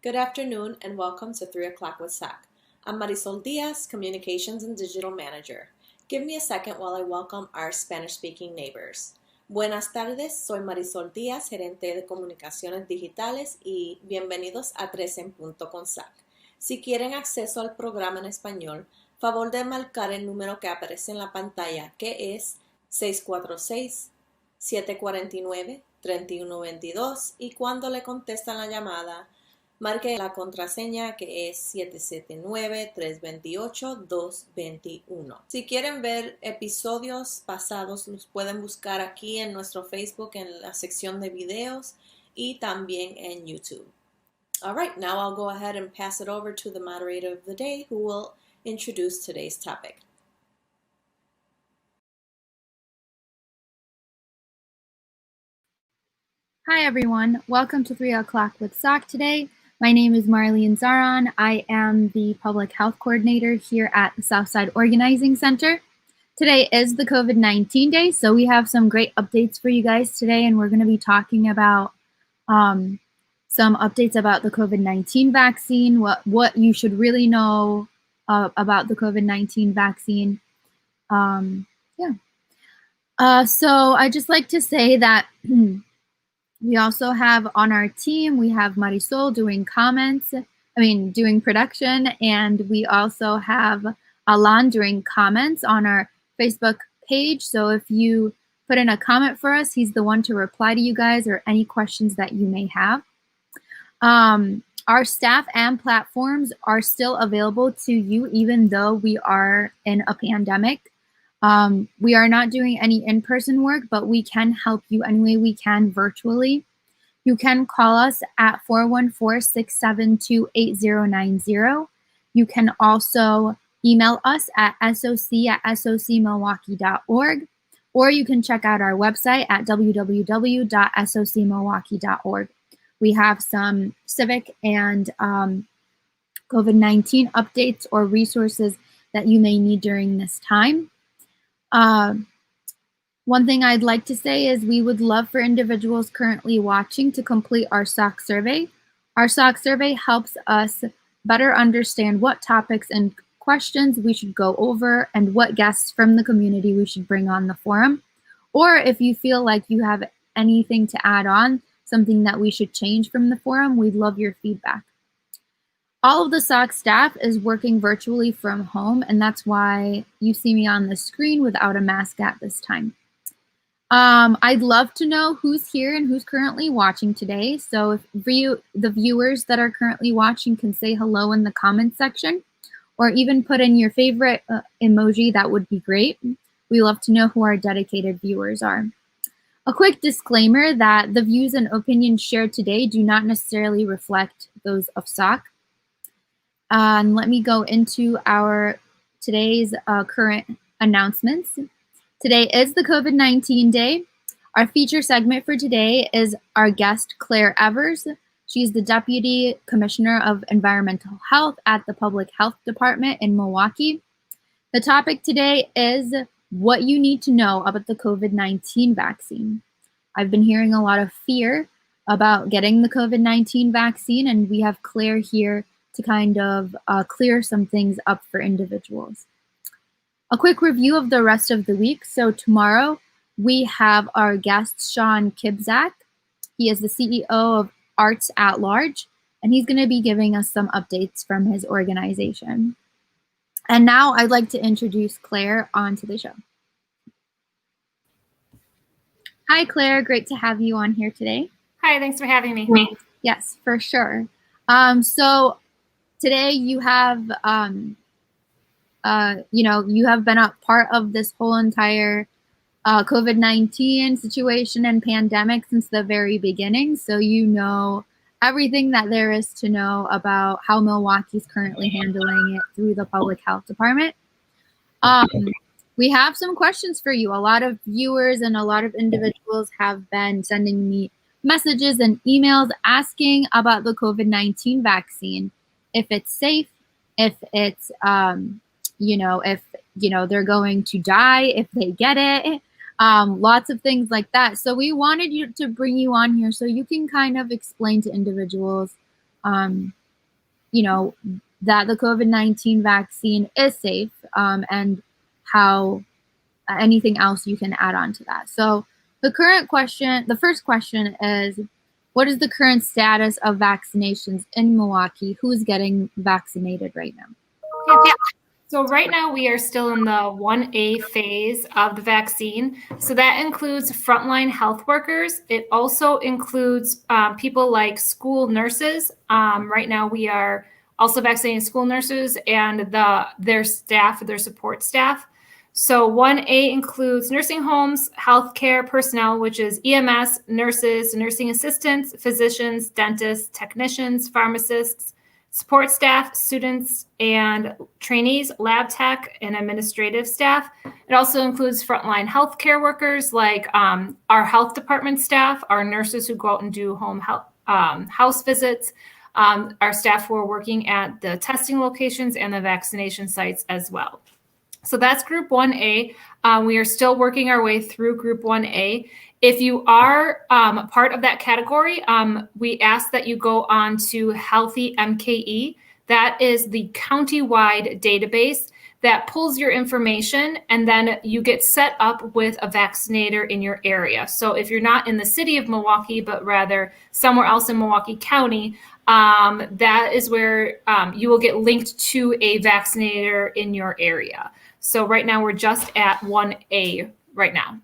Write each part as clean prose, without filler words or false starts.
Good afternoon and welcome to 3 o'clock with SOC. I'm Marisol Diaz, Communications and Digital Manager. Give me a second while I welcome our Spanish-speaking neighbors. Buenas tardes, soy Marisol Díaz, gerente de comunicaciones digitales y bienvenidos a 3 en punto con SOC. Si quieren acceso al programa en español, favor de marcar el número que aparece en la pantalla, que es 646-749-3122 y cuando le contestan la llamada, marque la contraseña que es 779-328-221. Si quieren ver episodios pasados, los pueden buscar aquí en nuestro Facebook en la sección de videos y también en YouTube. All right, now I'll go ahead and pass it over to the moderator of the day who will introduce today's topic. Hi everyone, welcome to 3 o'clock with SOC today. My name is Marlene Zaran. I am the Public Health Coordinator here at the Southside Organizing Center. Today is the COVID-19 day, so we have some great updates for you guys today, and we're going to be talking about some updates about the COVID-19 vaccine, what you should really know about the COVID-19 vaccine. So I'd just like to say that we also have on our team, we have Marisol doing doing production, and we also have Alan doing comments on our Facebook page. So if you put in a comment for us, he's the one to reply to you guys or any questions that you may have. Our staff and platforms are still available to you even though we are in a pandemic. We are not doing any in-person work, but we can help you any way we can virtually. You can call us at 414-672-8090. You can also email us at soc@socmilwaukee.org, or you can check out our website at www.socmilwaukee.org. We have some civic and COVID-19 updates or resources that you may need during this time. One thing I'd like to say is we would love for individuals currently watching to complete our SOC survey. Our SOC survey helps us better understand what topics and questions we should go over and what guests from the community we should bring on the forum. Or if you feel like you have anything to add on, something that we should change from the forum, we'd love your feedback. All of the SOC staff is working virtually from home, and that's why you see me on the screen without a mask at this time. I'd love to know who's here and who's currently watching today. So if the viewers that are currently watching can say hello in the comments section, or even put in your favorite emoji, that would be great. We love to know who our dedicated viewers are. A quick disclaimer that the views and opinions shared today do not necessarily reflect those of SOC. And let me go into today's current announcements. Today is the COVID-19 day. Our feature segment for today is our guest, Claire Evers. She's the Deputy Commissioner of Environmental Health at the Public Health Department in Milwaukee. The topic today is what you need to know about the COVID-19 vaccine. I've been hearing a lot of fear about getting the COVID-19 vaccine, and we have Claire here to kind of clear some things up for individuals. A quick review of the rest of the week. So tomorrow we have our guest, Sean Kibzak. He is the CEO of Arts at Large, and he's going to be giving us some updates from his organization. And now I'd like to introduce Claire onto the show. Hi, Claire. Great to have you on here today. Hi, thanks for having me. Yes, for sure. So today you have, you have been a part of this whole entire COVID-19 situation and pandemic since the very beginning. So you know everything that there is to know about how Milwaukee's currently handling it through the Public Health Department. We have some questions for you. A lot of viewers and a lot of individuals have been sending me messages and emails asking about the COVID-19 vaccine, if it's safe, if it's, they're going to die if they get it, lots of things like that. So we wanted to bring you on here so you can kind of explain to individuals you know, that the COVID-19 vaccine is safe, and how anything else you can add on to that. So the first question is, what is the current status of vaccinations in Milwaukee? Who's getting vaccinated right now? Yeah. So right now we are still in the 1A phase of the vaccine. So that includes frontline health workers. It also includes people like school nurses. Right now we are also vaccinating school nurses and their staff, their support staff. So 1A includes nursing homes, healthcare personnel, which is EMS, nurses, nursing assistants, physicians, dentists, technicians, pharmacists, support staff, students, and trainees, lab tech, and administrative staff. It also includes frontline healthcare workers like our health department staff, our nurses who go out and do home health, house visits, our staff who are working at the testing locations and the vaccination sites as well. So that's Group 1A. We are still working our way through Group 1A. If you are part of that category, we ask that you go on to Healthy MKE. That is the county-wide database that pulls your information, and then you get set up with a vaccinator in your area. So if you're not in the city of Milwaukee, but rather somewhere else in Milwaukee County, that is where you will get linked to a vaccinator in your area. So right now we're just at 1A right now.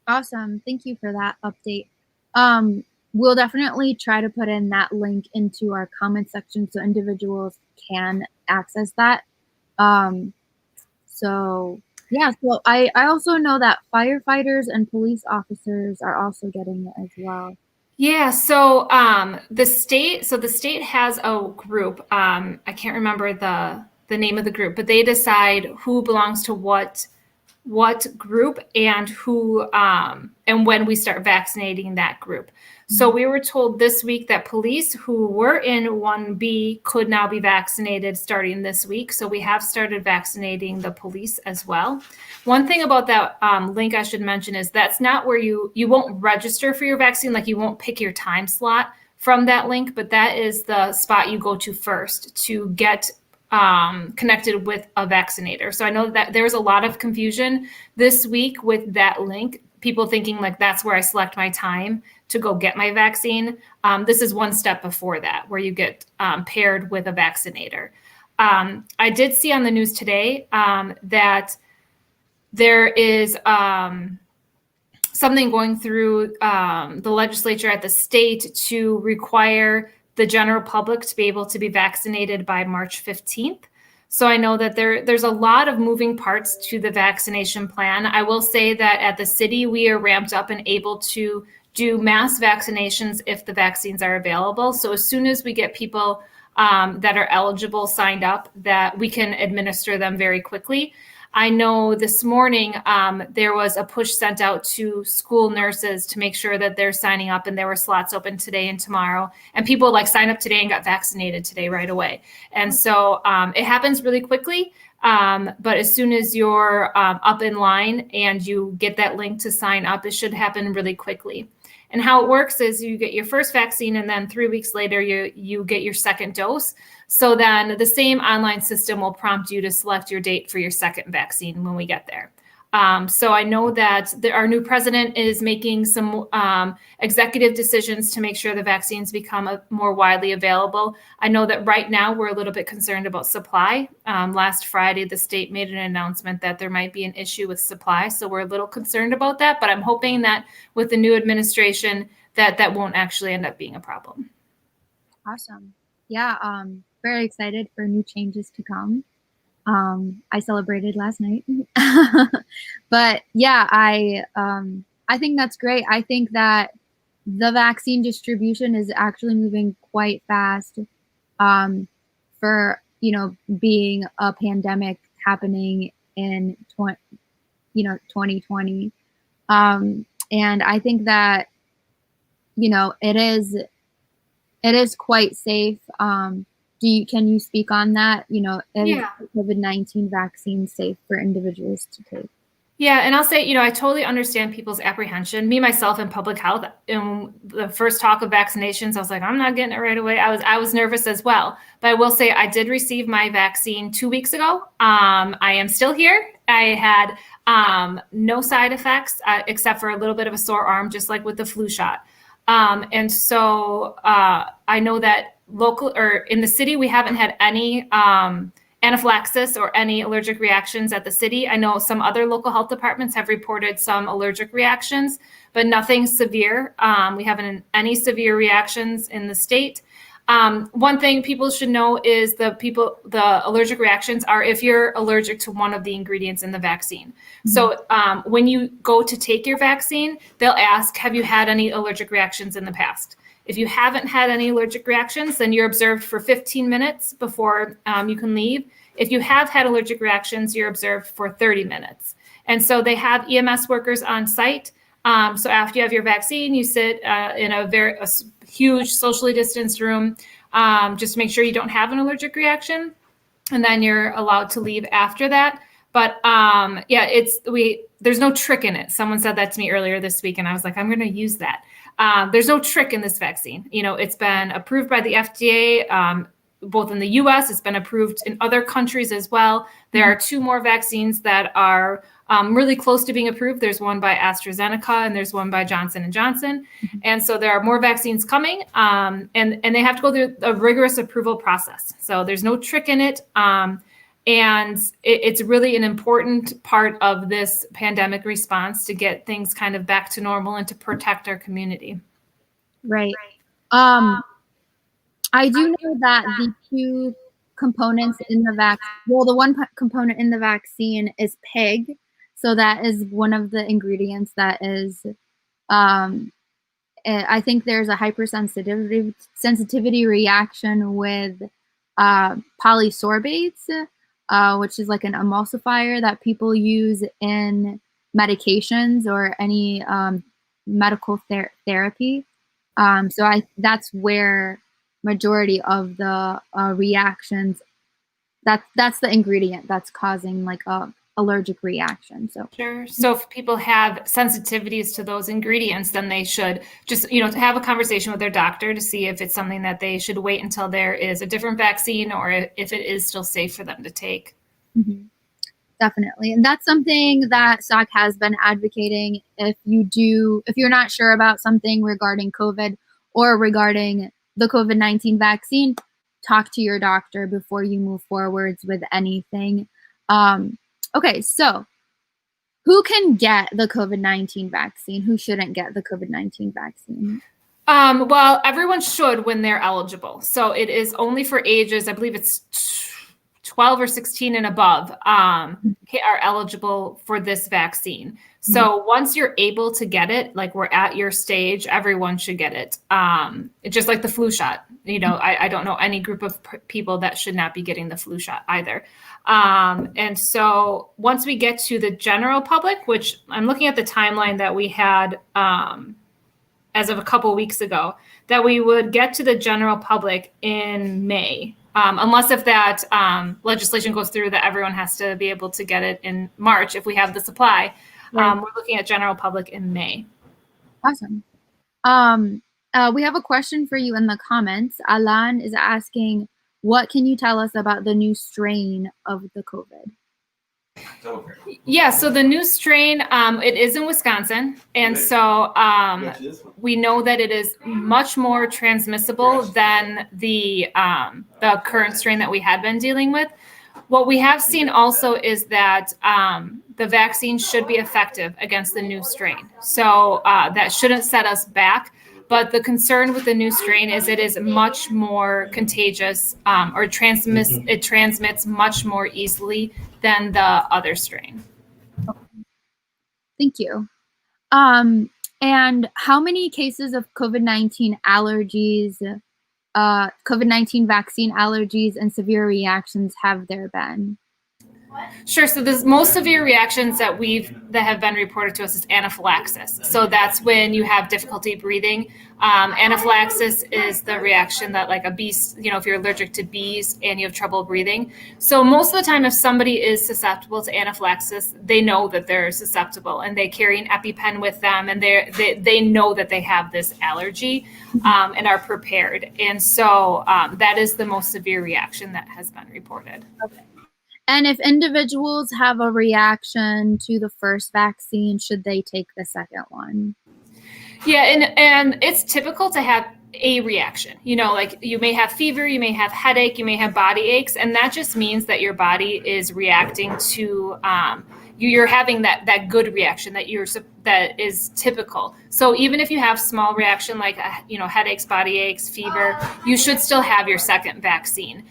Awesome. Thank you for that update. We'll definitely try to put in that link into our comment section so individuals can access that. So yeah, so I also know that firefighters and police officers are also getting it as well. Yeah, so the state has a group. I can't remember the name of the group, but they decide who belongs to what group and who and when we start vaccinating that group. So we were told this week that police who were in 1B could now be vaccinated starting this week. So we have started vaccinating the police as well. One thing about that link I should mention is that's not where you won't register for your vaccine, like you won't pick your time slot from that link, but that is the spot you go to first to get connected with a vaccinator. So I know that there's a lot of confusion this week with that link, people thinking like that's where I select my time to go get my vaccine. This is one step before that, where you get paired with a vaccinator. I did see on the news today that there is something going through the legislature at the state to require the general public to be able to be vaccinated by March 15th. So I know that there's a lot of moving parts to the vaccination plan. I will say that at the city, we are ramped up and able to do mass vaccinations if the vaccines are available. So as soon as we get people that are eligible signed up, that we can administer them very quickly. I know this morning there was a push sent out to school nurses to make sure that they're signing up, and there were slots open today and tomorrow. And people like signed up today and got vaccinated today right away. And so it happens really quickly. But as soon as you're up in line and you get that link to sign up, it should happen really quickly. And how it works is you get your first vaccine, and then 3 weeks later, you get your second dose. So then the same online system will prompt you to select your date for your second vaccine when we get there. So I know that our new president is making some executive decisions to make sure the vaccines become more widely available. I know that right now we're a little bit concerned about supply. Last Friday, the state made an announcement that there might be an issue with supply. So we're a little concerned about that, but I'm hoping that with the new administration that won't actually end up being a problem. Awesome. Yeah, very excited for new changes to come. I celebrated last night, but yeah, I think that's great. I think that the vaccine distribution is actually moving quite fast, for, being a pandemic happening in 2020. And I think that, it is quite safe. Can you speak on that? Is Yeah. COVID-19 vaccine safe for individuals to take? Yeah, and I'll say, I totally understand people's apprehension. Me, myself, in public health, in the first talk of vaccinations, I was like, I'm not getting it right away. I was nervous as well. But I will say I did receive my vaccine 2 weeks ago. I am still here. I had no side effects except for a little bit of a sore arm, just like with the flu shot. And so I know that local or in the city, we haven't had any anaphylaxis or any allergic reactions at the city. I know some other local health departments have reported some allergic reactions, but nothing severe. We haven't any severe reactions in the state. One thing people should know is the allergic reactions are if you're allergic to one of the ingredients in the vaccine. Mm-hmm. So when you go to take your vaccine, they'll ask, have you had any allergic reactions in the past? If you haven't had any allergic reactions, then you're observed for 15 minutes before you can leave. If you have had allergic reactions, you're observed for 30 minutes. And so they have EMS workers on site. So after you have your vaccine, you sit in a huge socially distanced room just to make sure you don't have an allergic reaction. And then you're allowed to leave after that. But there's no trick in it. Someone said that to me earlier this week, and I was like, I'm going to use that. There's no trick in this vaccine. It's been approved by the FDA, both in the US, it's been approved in other countries as well. There are 2 more vaccines that are really close to being approved. There's one by AstraZeneca and there's one by Johnson & Johnson. Mm-hmm. And so there are more vaccines coming and they have to go through a rigorous approval process. So there's no trick in it. And it's really an important part of this pandemic response to get things kind of back to normal and to protect our community. Right. I do know that the 2 components in the vaccine, the one component in the vaccine is pig. So that is one of the ingredients that is, I think there's a hypersensitivity reaction with polysorbates, which is like an emulsifier that people use in medications or any medical therapy. So that's where majority of the reactions, that's the ingredient that's causing like a allergic reaction. So sure. So if people have sensitivities to those ingredients, then they should just have a conversation with their doctor to see if it's something that they should wait until there is a different vaccine or if it is still safe for them to take. Mm-hmm. Definitely. And that's something that SOC has been advocating. If you're not sure about something regarding COVID or regarding the COVID-19 vaccine, talk to your doctor before you move forwards with anything. Okay, so who can get the COVID-19 vaccine? Who shouldn't get the COVID-19 vaccine? Well, everyone should when they're eligible. So it is only for ages, I believe it's 12 or 16 and above are eligible for this vaccine. So once you're able to get it, like we're at your stage, everyone should get it. It's just like the flu shot. I don't know any group of people that should not be getting the flu shot either. And so once we get to the general public, which I'm looking at the timeline that we had as of a couple weeks ago, that we would get to the general public in May. Unless if that legislation goes through that everyone has to be able to get it in March if we have the supply. Right. We're looking at general public in May. Awesome. We have a question for you in the comments. Alan is asking, what can you tell us about the new strain of the COVID? Yeah, so the new strain, it is in Wisconsin. And so we know that it is much more transmissible than the current strain that we had been dealing with. What we have seen also is that the vaccine should be effective against the new strain. So that shouldn't set us back. But the concern with the new strain is it is much more contagious or it transmits much more easily than the other strain. Thank you. And how many cases of COVID-19 allergies, COVID-19 vaccine allergies and severe reactions have there been? Sure. So the most severe reactions that have been reported to us is anaphylaxis. So that's when you have difficulty breathing. Anaphylaxis is the reaction that like a bee, if you're allergic to bees and you have trouble breathing. So most of the time, if somebody is susceptible to anaphylaxis, they know that they're susceptible and they carry an EpiPen with them, and they know that they have this allergy and are prepared. And so that is the most severe reaction that has been reported. Okay. And if individuals have a reaction to the first vaccine, should they take the second one? Yeah, and it's typical to have a reaction. Like you may have fever, you may have headache, you may have body aches, and that just means that your body is reacting to you're having that good reaction that is typical. So even if you have small reaction like headaches, body aches, fever, you should still have your second vaccine.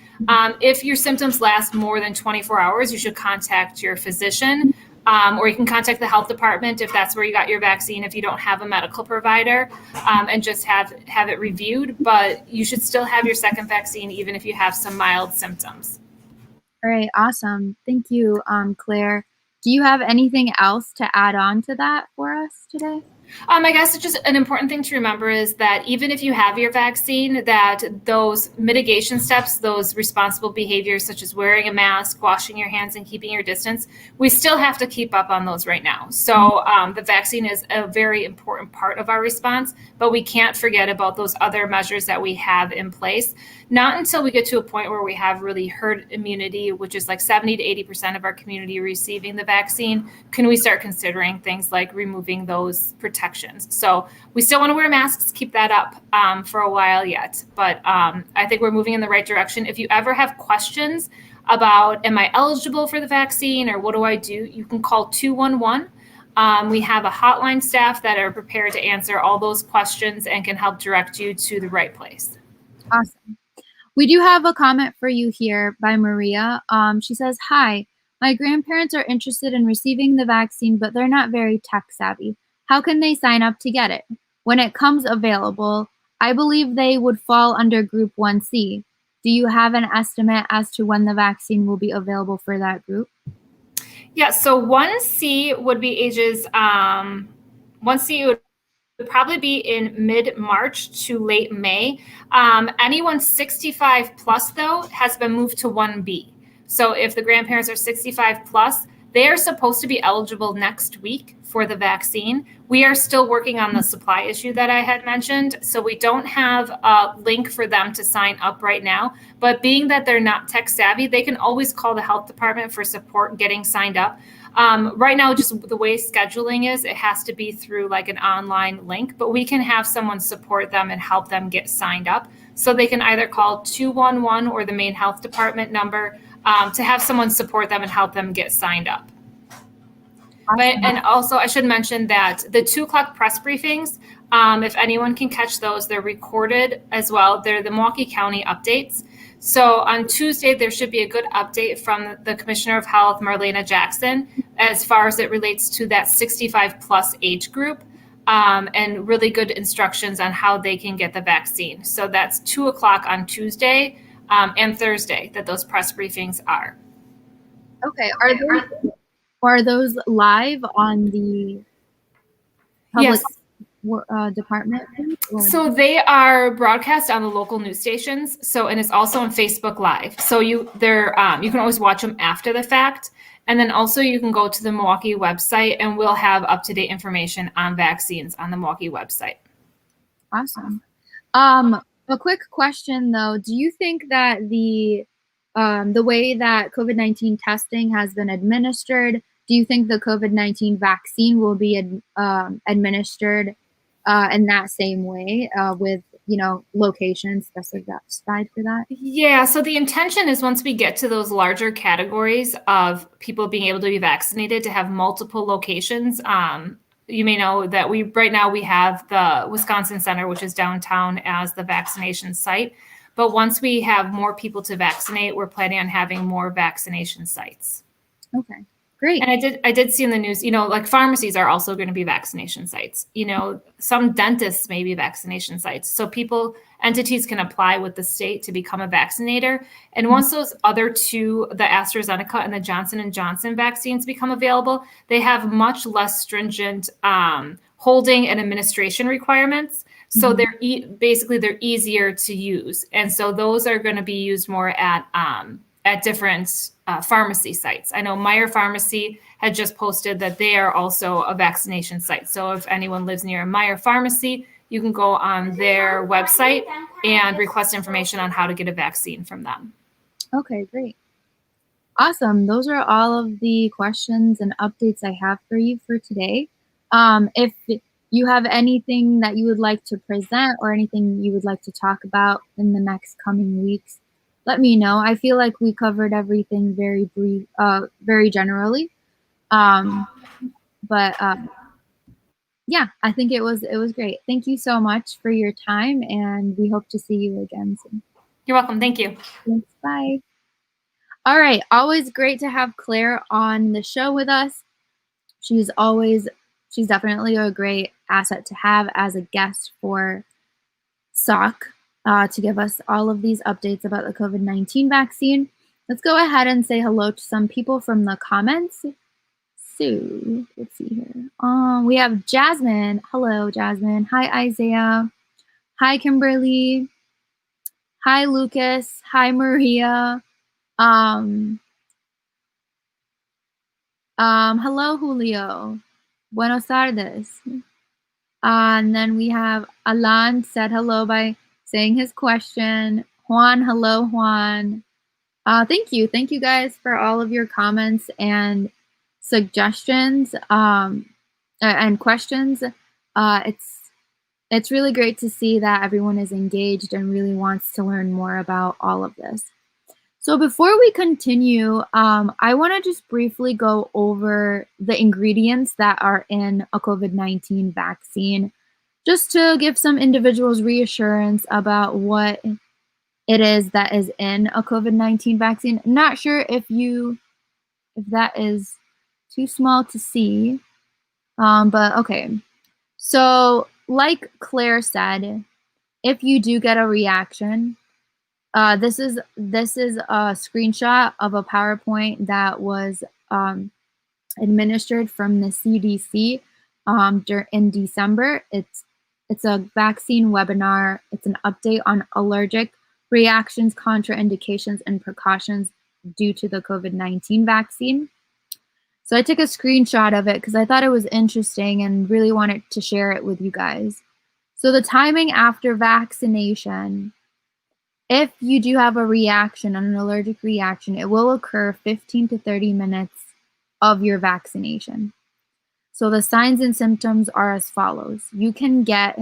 If your symptoms last more than 24 hours, you should contact your physician, or you can contact the health department if that's where you got your vaccine, if you don't have a medical provider, and just have it reviewed. But you should still have your second vaccine even if you have some mild symptoms. All right, awesome. Thank you, Claire. Do you have anything else to add on to that for us today? I guess it's just an important thing to remember is that even if you have your vaccine, that those mitigation steps, those responsible behaviors such as wearing a mask, washing your hands, and keeping your distance, we still have to keep up on those right now. So the vaccine is a very important part of our response, but we can't forget about those other measures that we have in place. Not until we get to a point where we have really herd immunity, which is like 70 to 80% of our community receiving the vaccine, can we start considering things like removing those protections. So we still want to wear masks, keep that up for a while yet. But I think we're moving in the right direction. If you ever have questions about, am I eligible for the vaccine or what do I do, you can call 211. We have a hotline staff that are prepared to answer all those questions and can help direct you to the right place. Awesome. We do have a comment for you here by Maria. She says, hi, my grandparents are interested in receiving the vaccine, but they're not very tech savvy. How can they sign up to get it? When it comes available, I believe they would fall under Group 1C. Do you have an estimate as to when the vaccine will be available for that group? Yeah, so 1C would be ages, 1C would probably be in mid-March to late May. Anyone 65 plus, though, has been moved to 1B. So if the grandparents are 65 plus, they are supposed to be eligible next week for the vaccine. We are still working on the supply issue that I had mentioned, so we don't have a link for them to sign up right now. But being that they're not tech savvy, they can always call the health department for support getting signed up. Right now, just the way scheduling is, it has to be through like an online link, but we can have someone support them and help them get signed up. So they can either call 211 or the main health department number to have someone support them and help them get signed up. And also, I should mention that the 2:00 press briefings, if anyone can catch those, they're recorded as well. They're the Milwaukee County updates. So on Tuesday, there should be a good update from the Commissioner of Health, Marlena Jackson, as far as it relates to that 65 plus age group, and really good instructions on how they can get the vaccine. So that's 2:00 on Tuesday and Thursday that those press briefings are. Okay. Are those live on the public department? So they are broadcast on the local news stations. And it's also on Facebook Live. So you can always watch them after the fact. And then also you can go to the Milwaukee website and we'll have up-to-date information on vaccines on the Milwaukee website. Awesome. A quick question though, do you think that the way that COVID-19 testing has been administered, do you think the COVID-19 vaccine will be administered in that same way with, locations specified for that? Yeah, so the intention is once we get to those larger categories of people being able to be vaccinated to have multiple locations. You may know that right now we have the Wisconsin Center, which is downtown, as the vaccination site. But once we have more people to vaccinate, we're planning on having more vaccination sites. Okay, great. And I did see in the news, like pharmacies are also going to be vaccination sites. Some dentists may be vaccination sites. So people entities can apply with the state to become a vaccinator. And once those other two, the AstraZeneca and the Johnson & Johnson vaccines become available, they have much less stringent holding and administration requirements. So they're they're easier to use. And so those are going to be used more at different pharmacy sites. I know Meyer Pharmacy had just posted that they are also a vaccination site. So if anyone lives near a Meyer Pharmacy, you can go on their website and request information on how to get a vaccine from them. Okay, great. Awesome. Those are all of the questions and updates I have for you for today. If you have anything that you would like to present or anything you would like to talk about in the next coming weeks, let me know. I feel like we covered everything very brief, very generally. Yeah, I think it was great. Thank you so much for your time, and we hope to see you again soon. You're welcome. Thank you. Thanks. Bye. All right. Always great to have Claire on the show with us. She's definitely a great asset to have as a guest for SOC to give us all of these updates about the COVID-19 vaccine. Let's go ahead and say hello to some people from the comments. So let's see here. We have Jasmine. Hello, Jasmine. Hi, Isaiah. Hi, Kimberly. Hi, Lucas. Hi, Maria. Hello, Julio. Buenos tardes. And then we have Alan said hello by saying his question. Juan, hello, Juan. Thank you. Thank you guys for all of your comments and suggestions and questions. It's really great to see that everyone is engaged and really wants to learn more about all of this. So before we continue, I want to just briefly go over the ingredients that are in a COVID-19 vaccine, just to give some individuals reassurance about what it is that is in a COVID-19 vaccine. I'm not sure if that is too small to see, but okay. So like Claire said, if you do get a reaction, this is a screenshot of a PowerPoint that was administered from the CDC in December. It's a vaccine webinar. It's an update on allergic reactions, contraindications, and precautions due to the COVID-19 vaccine. So I took a screenshot of it because I thought it was interesting and really wanted to share it with you guys. So the timing after vaccination, if you do have a reaction, an allergic reaction, it will occur 15 to 30 minutes of your vaccination. So the signs and symptoms are as follows. You can get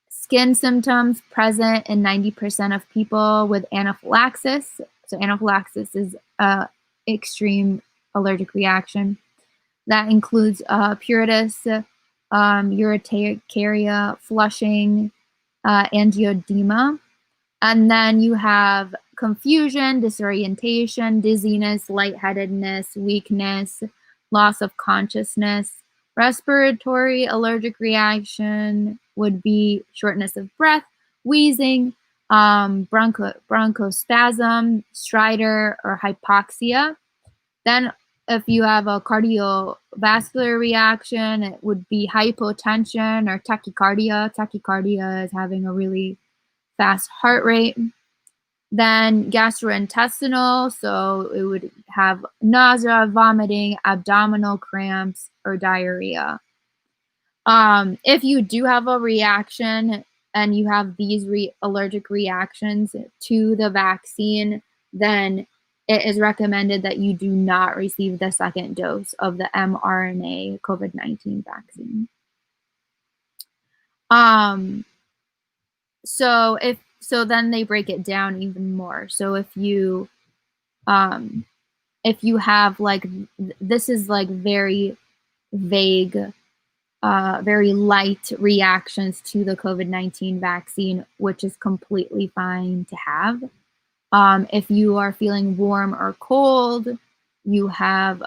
skin symptoms present in 90% of people with anaphylaxis. So anaphylaxis is extreme allergic reaction. That includes pruritus, urticaria, flushing, angioedema. And then you have confusion, disorientation, dizziness, lightheadedness, weakness, loss of consciousness. Respiratory allergic reaction would be shortness of breath, wheezing, bronchospasm, stridor, or hypoxia. Then if you have a cardiovascular reaction, it would be hypotension or tachycardia. Tachycardia is having a really fast heart rate. Then gastrointestinal, so it would have nausea, vomiting, abdominal cramps, or diarrhea. If you do have a reaction and you have these allergic reactions to the vaccine, then it is recommended that you do not receive the second dose of the mRNA COVID-19 vaccine. So then they break it down even more. So if you have like, this is like very vague, very light reactions to the COVID-19 vaccine, which is completely fine to have. If you are feeling warm or cold, you have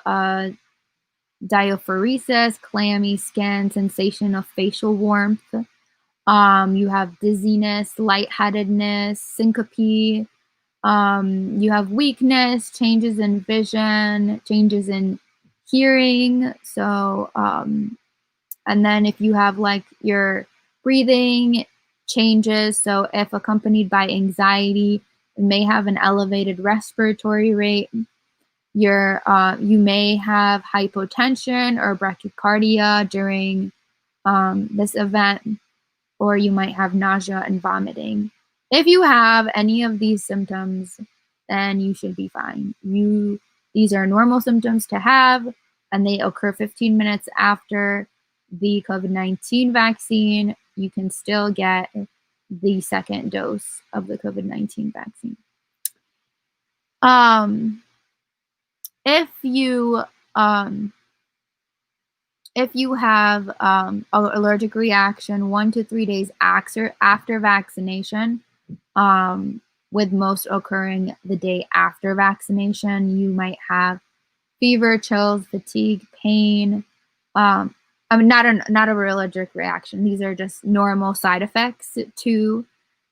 diaphoresis, clammy skin, sensation of facial warmth, You have dizziness, lightheadedness, syncope. You have weakness, changes in vision, changes in hearing. So, and then if you have like your breathing changes, so if accompanied by anxiety, you may have an elevated respiratory rate. You may have hypotension or bradycardia during this event, or you might have nausea and vomiting. If you have any of these symptoms, then you should be fine. These are normal symptoms to have, and they occur 15 minutes after the COVID-19 vaccine. You can still get the second dose of the COVID-19 vaccine. If you have an allergic reaction 1 to 3 days after vaccination, with most occurring the day after vaccination, you might have fever, chills, fatigue, pain. Not a allergic reaction. These are just normal side effects to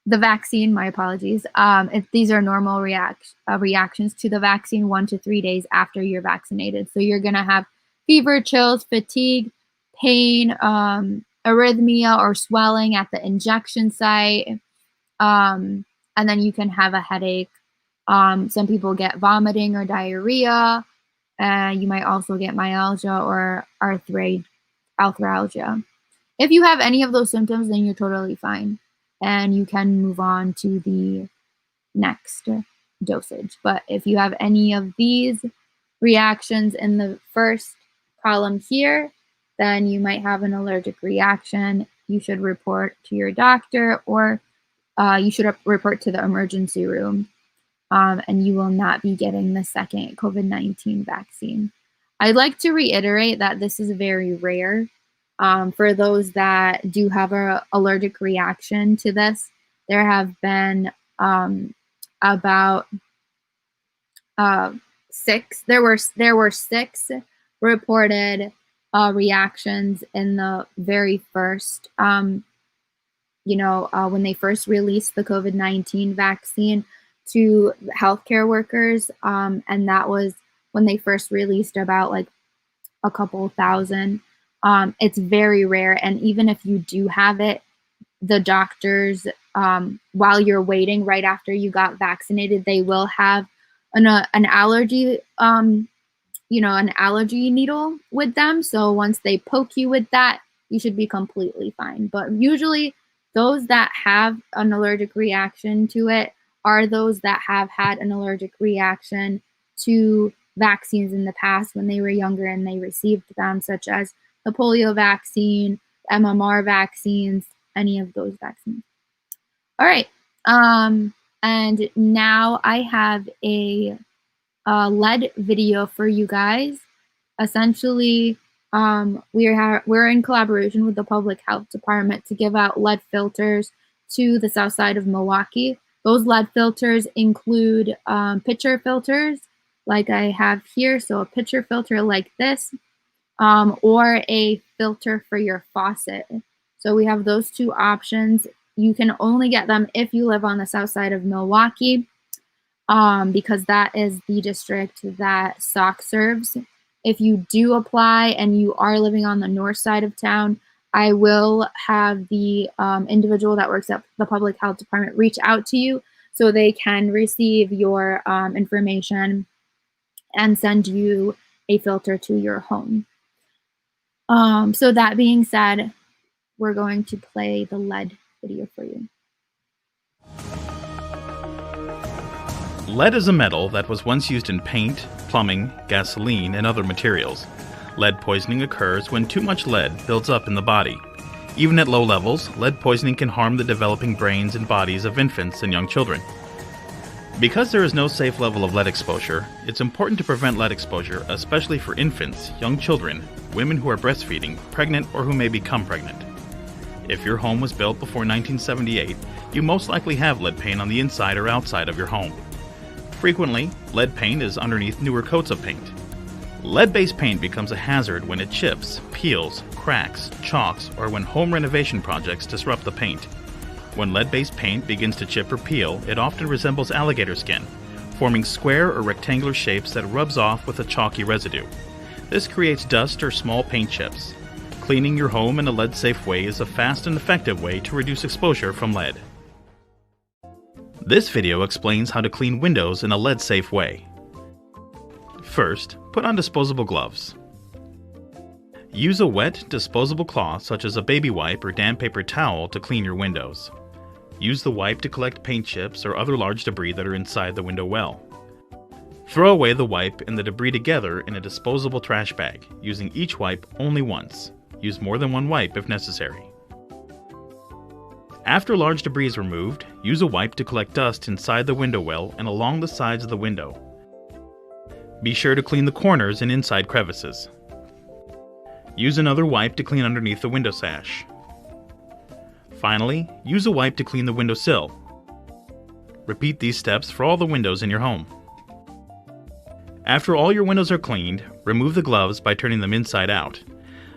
the vaccine. My apologies. If these are normal reactions to the vaccine 1 to 3 days after you're vaccinated. So you're going to have fever, chills, fatigue, pain, arrhythmia or swelling at the injection site. And then you can have a headache. Some people get vomiting or diarrhea. You might also get myalgia or arthralgia. If you have any of those symptoms, then you're totally fine. And you can move on to the next dosage. But if you have any of these reactions in the first column here, then you might have an allergic reaction. You should report to your doctor, or you should report to the emergency room, and you will not be getting the second COVID-19 vaccine. I'd like to reiterate that this is very rare. For those that do have an allergic reaction to this, there have been about six. There were 6 reported reactions in the very first, when they first released the COVID-19 vaccine to healthcare workers, and that was when they first released about like a couple thousand. It's very rare, and even if you do have it, the doctors, while you're waiting right after you got vaccinated, they will have an allergy, an allergy needle with them. So once they poke you with that, you should be completely fine. But usually those that have an allergic reaction to it are those that have had an allergic reaction to vaccines in the past when they were younger and they received them, such as the polio vaccine, MMR vaccines, any of those vaccines. All right. And now I have a lead video for you guys. Essentially, we're in collaboration with the Public Health Department to give out lead filters to the south side of Milwaukee. Those lead filters include pitcher filters like I have here. So a pitcher filter like this, or a filter for your faucet. So we have those 2 options. You can only get them if you live on the south side of Milwaukee, because that is the district that SOC serves. If you do apply and you are living on the north side of town, I will have the individual that works at the Public Health Department reach out to you so they can receive your information and send you a filter to your home. So that being said, we're going to play the lead video for you. Lead is a metal that was once used in paint, plumbing, gasoline, and other materials. Lead poisoning occurs when too much lead builds up in the body. Even at low levels, lead poisoning can harm the developing brains and bodies of infants and young children. Because there is no safe level of lead exposure, it's important to prevent lead exposure, especially for infants, young children, women who are breastfeeding, pregnant, or who may become pregnant. If your home was built before 1978, you most likely have lead paint on the inside or outside of your home. Frequently, lead paint is underneath newer coats of paint. Lead-based paint becomes a hazard when it chips, peels, cracks, chalks, or when home renovation projects disrupt the paint. When lead-based paint begins to chip or peel, it often resembles alligator skin, forming square or rectangular shapes that rubs off with a chalky residue. This creates dust or small paint chips. Cleaning your home in a lead-safe way is a fast and effective way to reduce exposure from lead. This video explains how to clean windows in a lead-safe way. First, put on disposable gloves. Use a wet, disposable cloth such as a baby wipe or damp paper towel to clean your windows. Use the wipe to collect paint chips or other large debris that are inside the window well. Throw away the wipe and the debris together in a disposable trash bag, using each wipe only once. Use more than one wipe if necessary. After large debris is removed, use a wipe to collect dust inside the window well and along the sides of the window. Be sure to clean the corners and inside crevices. Use another wipe to clean underneath the window sash. Finally, use a wipe to clean the windowsill. Repeat these steps for all the windows in your home. After all your windows are cleaned, remove the gloves by turning them inside out.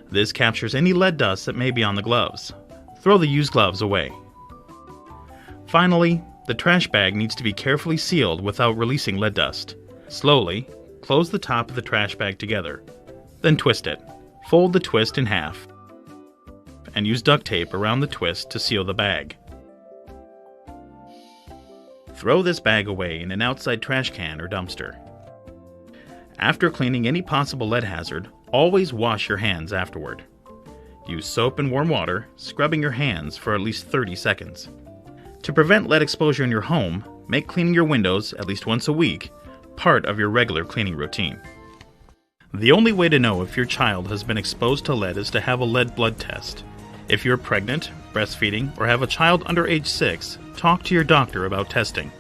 This captures any lead dust that may be on the gloves. Throw the used gloves away. Finally, the trash bag needs to be carefully sealed without releasing lead dust. Slowly, close the top of the trash bag together. Then twist it. Fold the twist in half and use duct tape around the twist to seal the bag. Throw this bag away in an outside trash can or dumpster. After cleaning any possible lead hazard, always wash your hands afterward. Use soap and warm water, scrubbing your hands for at least 30 seconds. To prevent lead exposure in your home, make cleaning your windows at least once a week part of your regular cleaning routine. The only way to know if your child has been exposed to lead is to have a lead blood test. If you're pregnant, breastfeeding, or have a child under age 6, talk to your doctor about testing.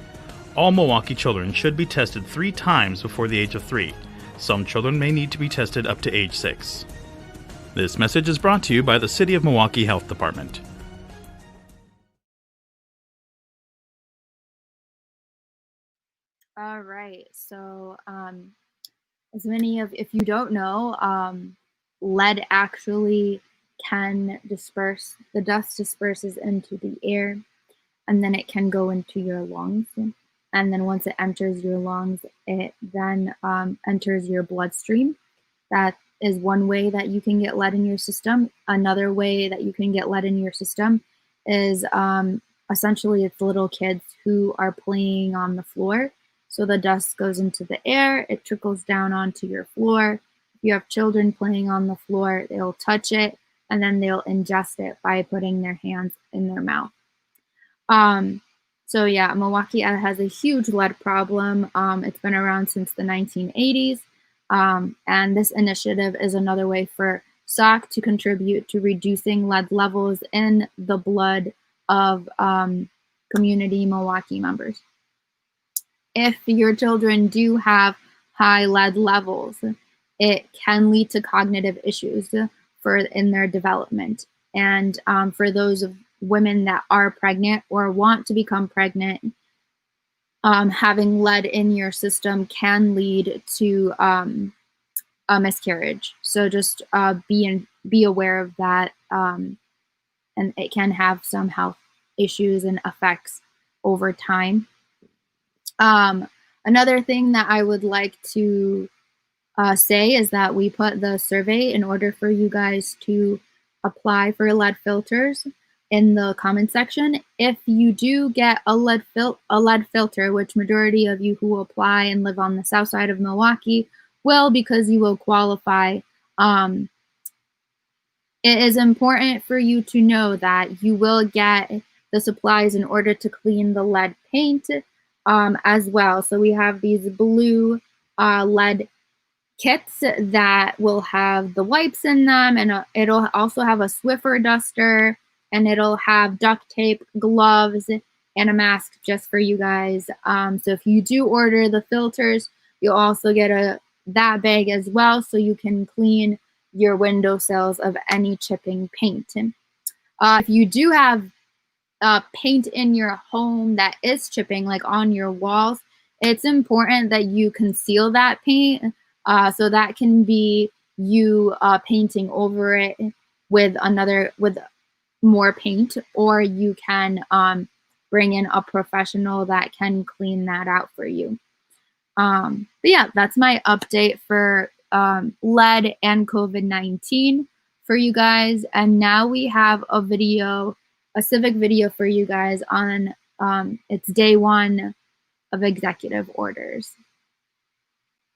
All Milwaukee children should be tested 3 times before the age of 3. Some children may need to be tested up to age 6. This message is brought to you by the City of Milwaukee Health Department. All right, so as many of, if you don't know, lead actually can disperse, the dust disperses into the air, and then it can go into your lungs. And then once it enters your lungs, it then enters your bloodstream. That is one way that you can get lead in your system. Another way that you can get lead in your system is essentially it's little kids who are playing on the floor. So the dust goes into the air, it trickles down onto your floor. If you have children playing on the floor, they'll touch it and then they'll ingest it by putting their hands in their mouth. So yeah, Milwaukee has a huge lead problem. It's been around since the 1980s. And this initiative is another way for SOC to contribute to reducing lead levels in the blood of community Milwaukee members. If your children do have high lead levels, it can lead to cognitive issues in their development. And for those of women that are pregnant or want to become pregnant, having lead in your system can lead to a miscarriage. So just be aware of that, and it can have some health issues and effects over time. Another thing that I would like to say is that we put the survey in order for you guys to apply for lead filters in the comment section. If you do get a lead filter, which majority of you who apply and live on the south side of Milwaukee will, because you will qualify, it is important for you to know that you will get the supplies in order to clean the lead paint as well. So we have these blue lead kits that will have the wipes in them, and it'll also have a Swiffer duster, and it'll have duct tape, gloves, and a mask just for you guys. So if you do order the filters, you'll also get that bag as well, so you can clean your windowsills of any chipping paint. If you do have paint in your home that is chipping, like on your walls, it's important that you conceal that paint So that can be you painting over it with more paint, or you can bring in a professional that can clean that out for you. But yeah, that's my update for lead and COVID-19 for you guys. And now we have a civic video for you guys on it's day 1 of executive orders.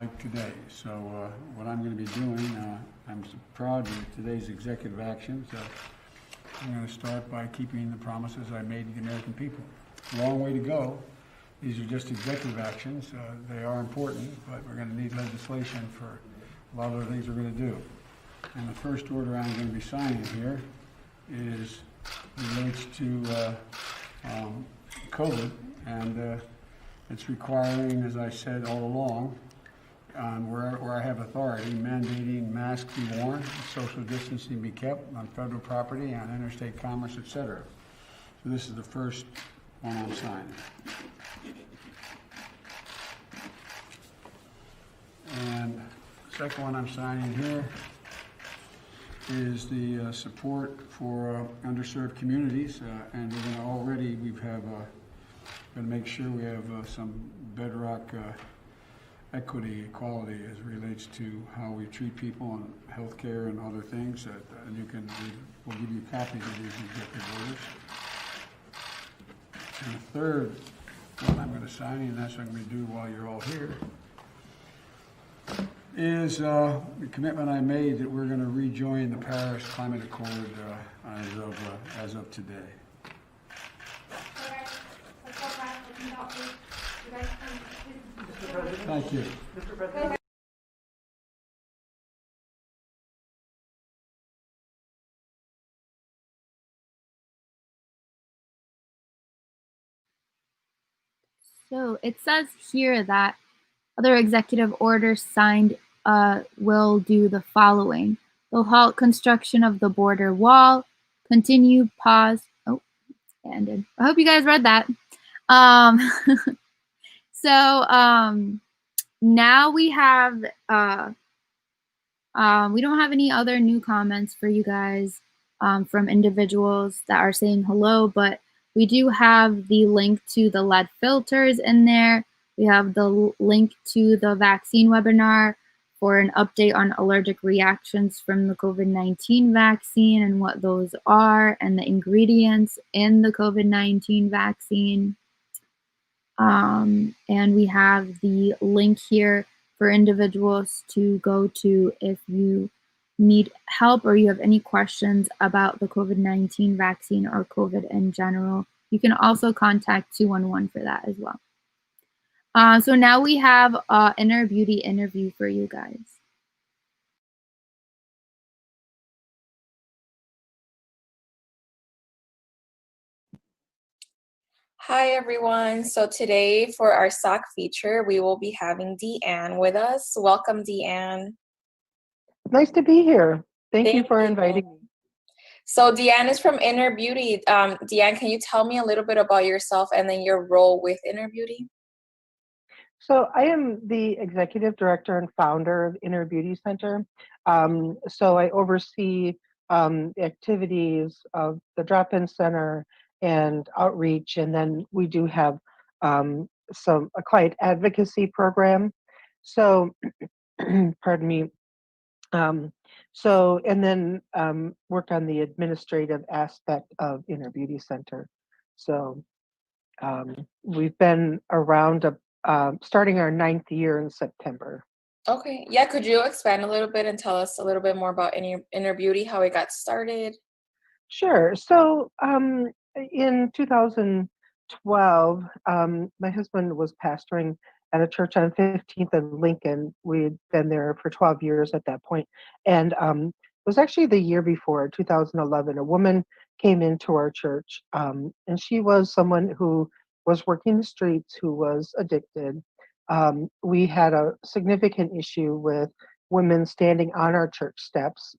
Like today. So what I'm going to be doing, I'm so proud of today's executive actions. I'm going to start by keeping the promises I made to the American people. Long way to go. These are just executive actions. They are important, but we're going to need legislation for a lot of the things we're going to do. And the first order I'm going to be signing here relates to COVID, and it's requiring, as I said all along, where I have authority, mandating masks be worn, social distancing be kept on federal property, on interstate commerce, etc. So this is the first one I'm signing. And the second one I'm signing here is the support for underserved communities, and we're going to make sure we have some bedrock equity, equality as relates to how we treat people in healthcare and other things. And we'll give you copies of these executive orders. And the third one I'm going to sign, and that's what I'm going to do while you're all here, is the commitment I made that we're going to rejoin the Paris Climate Accord as of today. Thank you. Mr. President. So it says here that other executive orders signed will do the following. They'll halt construction of the border wall, continue, pause. Oh, it ended. I hope you guys read that. Now we have, we don't have any other new comments for you guys from individuals that are saying hello, but we do have the link to the lead filters in there. We have the link to the vaccine webinar for an update on allergic reactions from the COVID-19 vaccine and what those are, and the ingredients in the COVID-19 vaccine. And we have the link here for individuals to go to if you need help or you have any questions about the COVID-19 vaccine or COVID in general. You can also contact 211 for that as well. So now we have an Inner Beauty interview for you guys. Hi everyone. So today for our SOC feature, we will be having Deanne with us. Welcome, Deanne. Nice to be here. Thank you for inviting me. So Deanne is from Inner Beauty. Deanne, can you tell me a little bit about yourself and then your role with Inner Beauty? So I am the executive director and founder of Inner Beauty Center. So I oversee activities of the drop-in center and outreach, and then we do have a client advocacy program. So, pardon me. And then work on the administrative aspect of Inner Beauty Center. So we've been around starting our 9th year in September. Okay. Yeah. Could you expand a little bit and tell us a little bit more about Inner Beauty, how it got started? Sure. So in 2012, my husband was pastoring at a church on 15th and Lincoln. We'd been there for 12 years at that point. And it was actually the year before, 2011, a woman came into our church, and she was someone who was working the streets, who was addicted. We had a significant issue with women standing on our church steps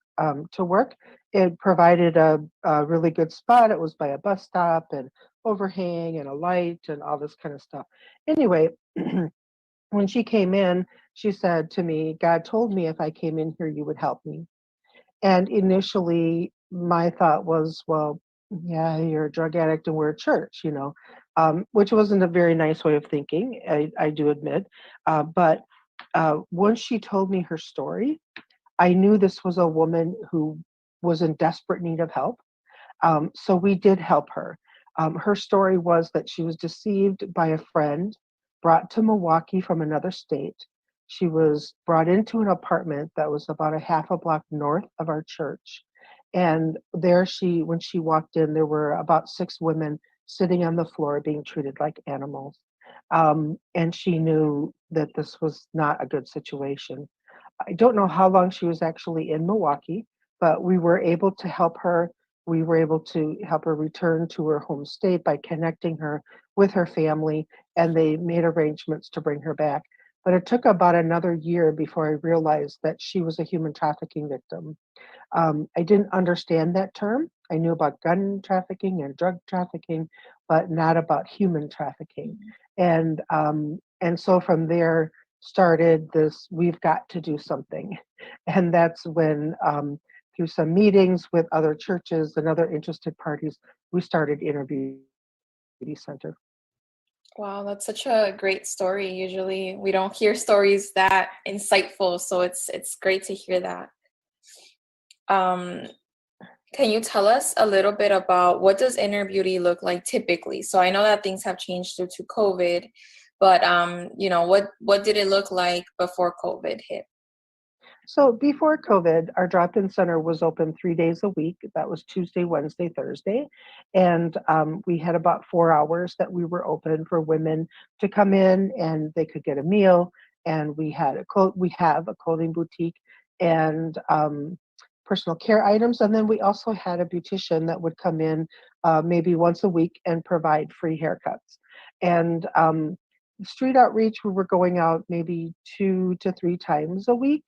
to work. It provided a really good spot. It was by a bus stop and overhang and a light and all this kind of stuff. Anyway, when she came in, she said to me, God told me if I came in here, you would help me. And initially, my thought was, well, yeah, you're a drug addict and we're a church, which wasn't a very nice way of thinking, I do admit. But once she told me her story, I knew this was a woman who was in desperate need of help. So we did help her. Her story was that she was deceived by a friend, brought to Milwaukee from another state. She was brought into an apartment that was about a half a block north of our church. And there when she walked in, there were about 6 women sitting on the floor being treated like animals. And she knew that this was not a good situation. I don't know how long she was actually in Milwaukee, but we were able to help her. We were able to help her return to her home state by connecting her with her family, and they made arrangements to bring her back. But it took about another year before I realized that she was a human trafficking victim. I didn't understand that term. I knew about gun trafficking and drug trafficking, but not about human trafficking. And so from there started this. We've got to do something, and that's when through some meetings with other churches and other interested parties, we started Interview Center. Wow, that's such a great story. Usually we don't hear stories that insightful, so it's great to hear that. Can you tell us a little bit about what does inner beauty look like typically? So I know that things have changed due to COVID, but what did it look like before COVID hit? So before COVID, our drop-in center was open 3 days a week. That was Tuesday, Wednesday, Thursday. And we had about 4 hours that we were open for women to come in and they could get a meal. And we have a clothing boutique and personal care items. And then we also had a beautician that would come in maybe once a week and provide free haircuts. And street outreach, we were going out maybe 2 to 3 times a week,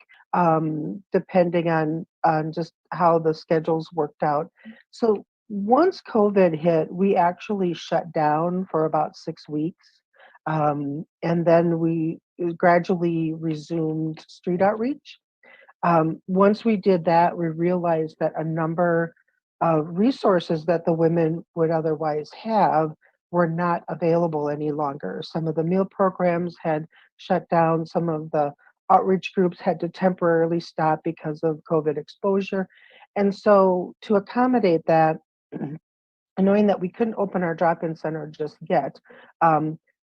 depending on just how the schedules worked out. So once COVID hit, we actually shut down for about 6 weeks. And then we gradually resumed street outreach. Once we did that, we realized that a number of resources that the women would otherwise have were not available any longer. Some of the meal programs had shut down. Some of the outreach groups had to temporarily stop because of COVID exposure. And so to accommodate that, and knowing that we couldn't open our drop-in center just yet,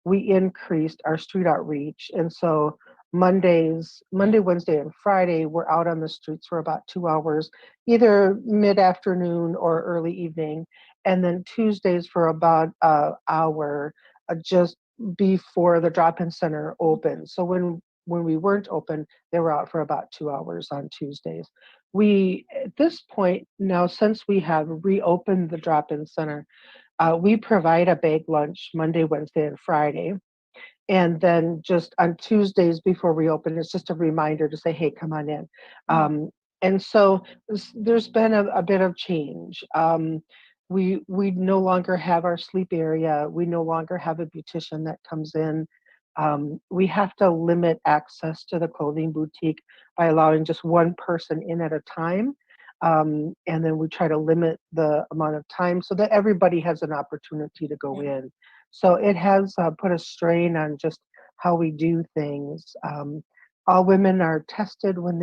we increased our street outreach. And so Monday, Wednesday, and Friday, we're out on the streets for about 2 hours, either mid-afternoon or early evening. And then Tuesdays for about an hour, just before the drop-in center opened. So when we weren't open, they were out for about 2 hours on Tuesdays. We, at this point now, since we have reopened the drop-in center, we provide a bag lunch Monday, Wednesday, and Friday. And then just on Tuesdays before we open, it's just a reminder to say, hey, come on in. And so there's been a bit of change. We no longer have our sleep area. We no longer have a beautician that comes in. We have to limit access to the clothing boutique by allowing just one person in at a time. And then we try to limit the amount of time so that everybody has an opportunity to go in. So it has put a strain on just how we do things. All women are tested when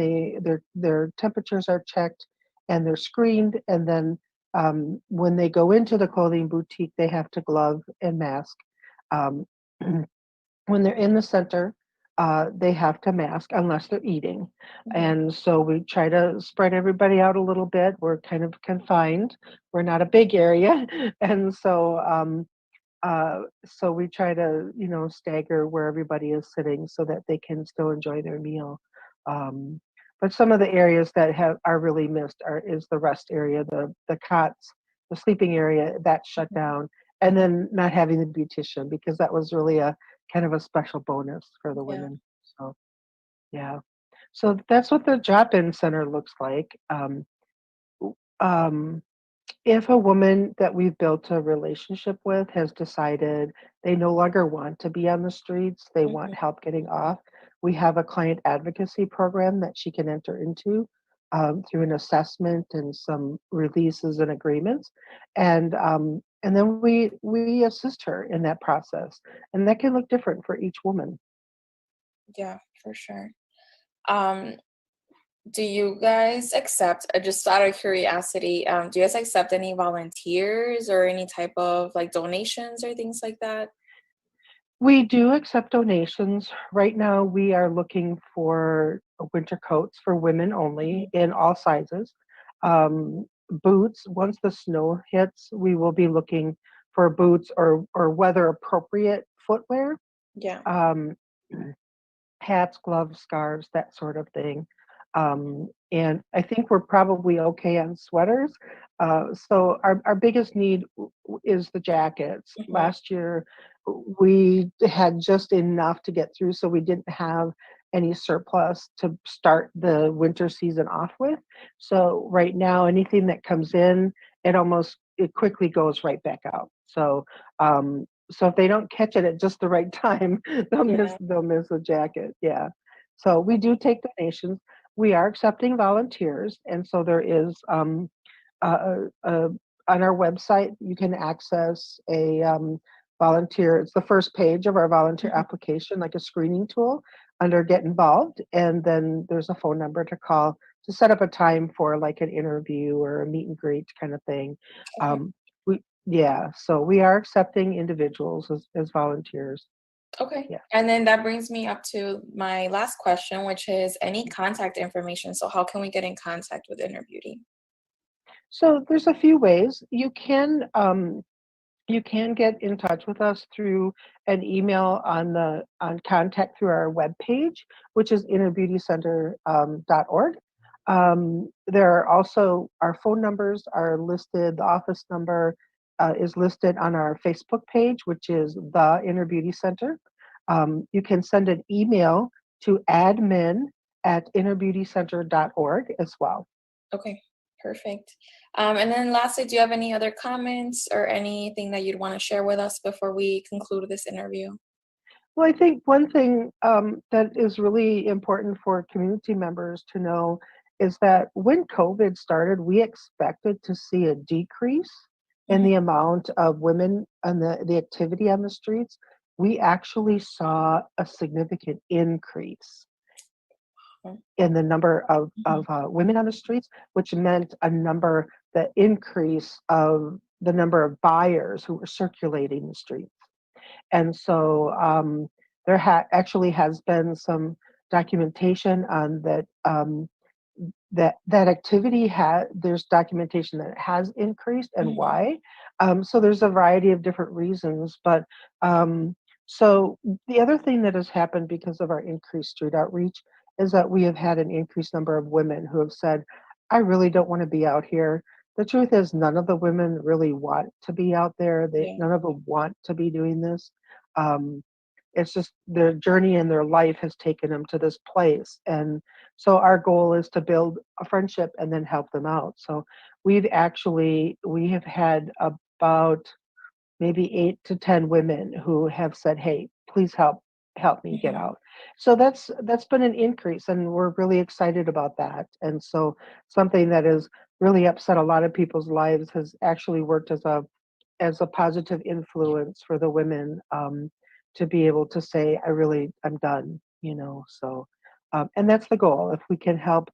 their temperatures are checked and they're screened. And then when they go into the clothing boutique, they have to glove and mask. When they're in the center, they have to mask unless they're eating. And so we try to spread everybody out a little bit. We're kind of confined. We're not a big area. And so we try to, stagger where everybody is sitting so that they can still enjoy their meal. But some of the areas that are really missed is the rest area, the cots, the sleeping area that's shut down, and then not having the beautician, because that was really a kind of a special bonus for the women. So yeah, so that's what the drop-in center looks like. If a woman that we've built a relationship with has decided they no longer want to be on the streets, they want Mhm. help getting off, we have a client advocacy program that she can enter into through an assessment and some releases and agreements, and then we assist her in that process, and that can look different for each woman. Yeah, for sure. Um, do you guys accept, just out of curiosity, do you guys accept any volunteers or any type of like donations or things like that? We do accept donations. Right now, we are looking for winter coats for women only Mhm. in all sizes. Boots, once the snow hits, we will be looking for boots or weather appropriate footwear. Yeah. Um, hats, gloves, scarves, that sort of thing. And I think we're probably okay on sweaters. So our biggest need is the jackets. Mhm. Last year, we had just enough to get through, so we didn't have any surplus to start the winter season off with. So right now, anything that comes in, it quickly goes right back out. So if they don't catch it at just the right time, Yeah. they'll miss a jacket. Yeah. So we do take donations. We are accepting volunteers, and so there is on our website you can access a volunteer. It's the first page of our volunteer Mhm. application, like a screening tool under Get Involved, and then there's a phone number to call to set up a time for like an interview or a meet and greet kind of thing. Okay. We Yeah, so we are accepting individuals as volunteers. Okay. Yeah. And then that brings me up to my last question, which is any contact information. So how can we get in contact with Inner Beauty? So there's a few ways you can get in touch with us through an email on contact through our webpage, which is innerbeautycenter.org. There are also our phone numbers are listed. The office number is listed on our Facebook page, which is the Inner Beauty Center. You can send an email to admin@innerbeautycenter.org as well. Okay, perfect. And then lastly, do you have any other comments or anything that you'd want to share with us before we conclude this interview? Well, I think one thing that is really important for community members to know is that when COVID started, we expected to see a decrease in Mhm. the amount of women and the activity on the streets. We actually saw a significant increase in the number Mhm. of women on the streets, which meant the increase of the number of buyers who were circulating the streets. And so there actually has been some documentation on that that activity there's documentation that it has increased and Mhm. why. So there's a variety of different reasons, but so the other thing that has happened because of our increased street outreach is that we have had an increased number of women who have said, I really don't want to be out here. The truth is none of the women really want to be out there. Yeah. None of them want to be doing this. Um, it's just their journey in their life has taken them to this place. And so our goal is to build a friendship and then help them out. So we have had about maybe 8 to 10 women who have said, "Hey, please help me get Mhm. out." So that's been an increase, and we're really excited about that. And so something that has really upset a lot of people's lives has actually worked as a positive influence for the women to be able to say, I'm done, So, and that's the goal. If we can help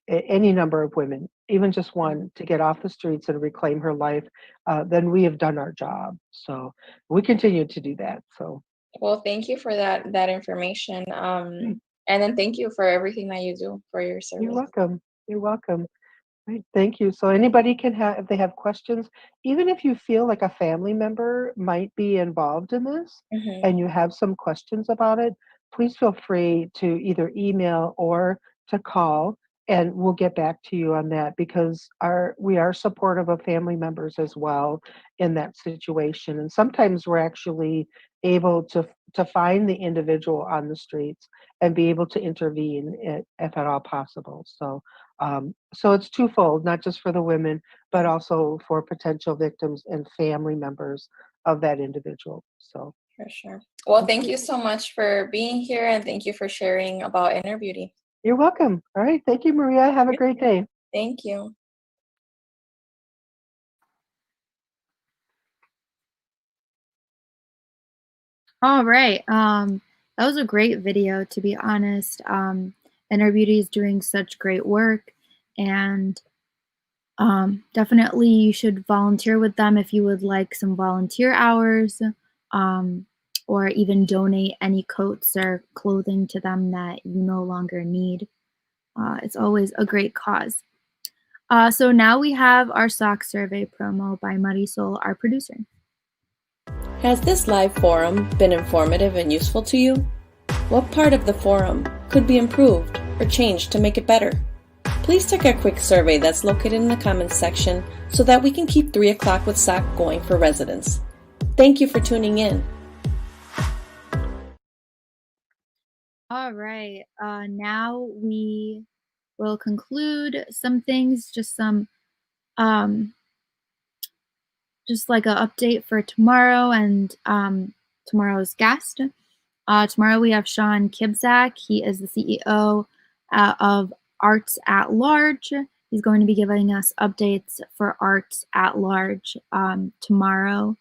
any number of women, even just one, to get off the streets and reclaim her life, then we have done our job. So we continue to do that. So Well, thank you for that information. mm, And then thank you for everything that you do for your you're service. welcome. You're welcome. Right, thank you. So anybody can have, if they have questions, even if you feel like a family member might be involved in this Mhm. and you have some questions about it, please feel free to either email or to call and we'll get back to you on that because we are supportive of family members as well in that situation. And sometimes we're actually able to find the individual on the streets and be able to intervene if at all possible. So So it's twofold, not just for the women, but also for potential victims and family members of that individual. So For sure. Well, thank you so much for being here, and thank you for sharing about Inner Beauty. you're welcome. All right. Thank you, Maria. Have a great day. Thank you. All right. That was a great video, to be honest. Inner Beauty is doing such great work, and definitely you should volunteer with them if you would like some volunteer hours, or even donate any coats or clothing to them that you no longer need. It's always a great cause. So now we have our SOC survey promo by Marisol, our producer. Has this live forum been informative and useful to you? What part of the forum could be improved or changed to make it better? Please take a quick survey that's located in the comments section so that we can keep 3 o'clock with SOC going for residents. Thank you for tuning in. All right, now we will conclude some things, just like an update for tomorrow and tomorrow's guest. Tomorrow we have Sean Kibzak. He is the CEO of Arts at Large. He's going to be giving us updates for Arts at Large tomorrow.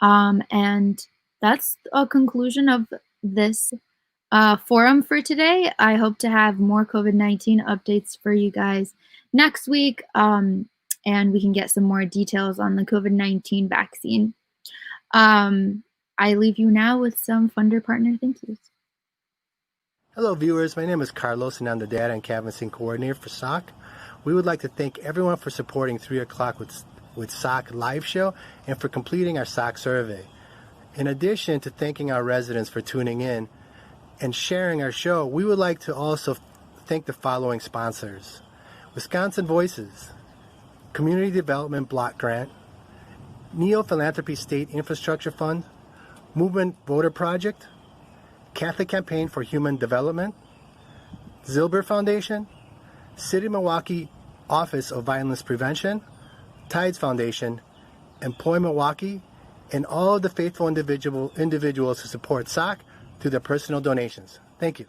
And that's a conclusion of this forum for today. I hope to have more COVID-19 updates for you guys next week, and we can get some more details on the COVID-19 vaccine. I leave you now with some Funder Partner thank yous. Hello viewers, my name is Carlos and I'm the Data and Canvassing Coordinator for SOC. We would like to thank everyone for supporting 3 o'clock with SOC live show and for completing our SOC survey. In addition to thanking our residents for tuning in and sharing our show, we would like to also thank the following sponsors: Wisconsin Voices, Community Development Block Grant, Neo Philanthropy State Infrastructure Fund, Movement Voter Project, Catholic Campaign for Human Development, Zilber Foundation, City of Milwaukee Office of Violence Prevention, Tides Foundation, Employ Milwaukee, and all of the faithful individuals who support SOC through their personal donations. Thank you.